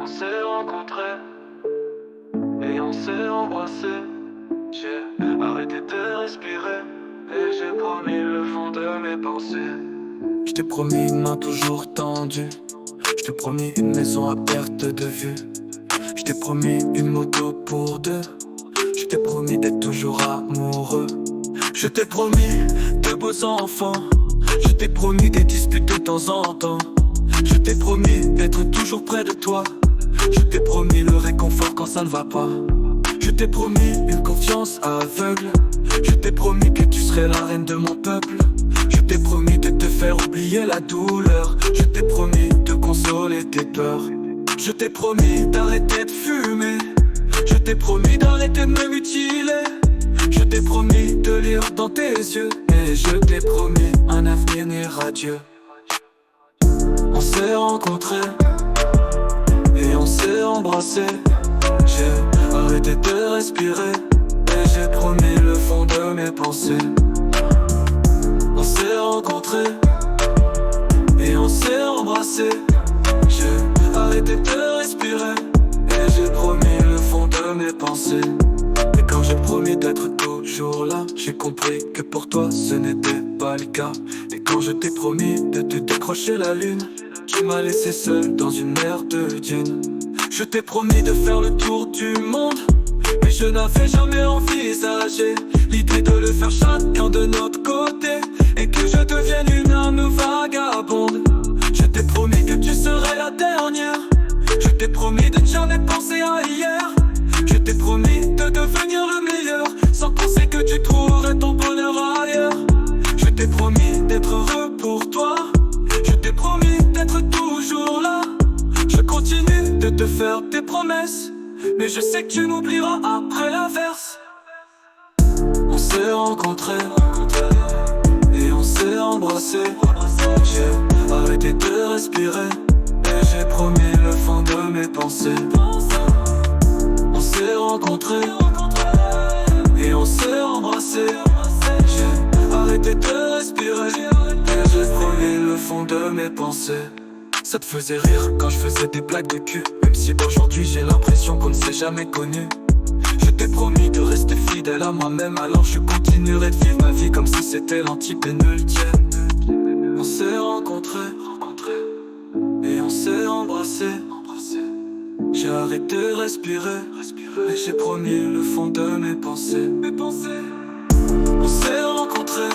On s'est rencontrés et on s'est embrassés. J'ai arrêté de respirer et j'ai promis le fond de mes pensées. Je t'ai promis une main toujours tendue. Je t'ai promis une maison à perte de vue. Je t'ai promis une moto pour deux. Je t'ai promis d'être toujours amoureux. Je t'ai promis de beaux enfants. Je t'ai promis des disputes de temps en temps. Je t'ai promis d'être toujours près de toi. Je t'ai promis le réconfort quand ça ne va pas. Je t'ai promis une confiance aveugle. Je t'ai promis que tu serais la reine de mon peuple. Je t'ai promis de te faire oublier la douleur. Je t'ai promis de consoler tes peurs. Je t'ai promis d'arrêter de fumer. Je t'ai promis d'arrêter de me mutiler. Je t'ai promis de lire dans tes yeux. Et je t'ai promis un avenir radieux. On s'est rencontrés et on s'est embrassés. J'ai arrêté de respirer et j'ai promis le fond de mes pensées. On s'est rencontrés et on s'est embrassés. J'ai arrêté de respirer et j'ai promis le fond de mes pensées. Et quand j'ai promis d'être toujours là, j'ai compris que pour toi ce n'était pas le cas. Et quand je t'ai promis de te décrocher la lune, tu m'as laissé seul dans une mer de dunes. Je t'ai promis de faire le tour du monde, mais je n'avais jamais envisagé l'idée de le faire chacun de notre côté, et que je devienne une âme vagabonde. Je t'ai promis que tu serais la dernière. Je t'ai promis de ne jamais penser à hier. Je t'ai promis de devenir le meilleur, sans penser que tu trouverais ton bonheur ailleurs. Je t'ai promis d'être heureux pour toi. Je t'ai promis d'être toujours là. Je continue de te faire des promesses, mais je sais que tu m'oublieras après l'averse. On s'est rencontrés et on s'est embrassés. J'ai arrêté de respirer et j'ai promis le fond de mes pensées. On s'est rencontrés et on s'est embrassés. J'ai arrêté de respirer et j'ai promis le fond de mes pensées. Ça te faisait rire quand je faisais des blagues de cul, même si aujourd'hui j'ai l'impression qu'on ne s'est jamais connu. Je t'ai promis de rester fidèle à moi-même, alors je continuerai de vivre ma vie comme si c'était l'antipénultième. On s'est rencontrés et on s'est embrassés. J'ai arrêté de respirer et j'ai promis le fond de mes pensées. On s'est rencontrés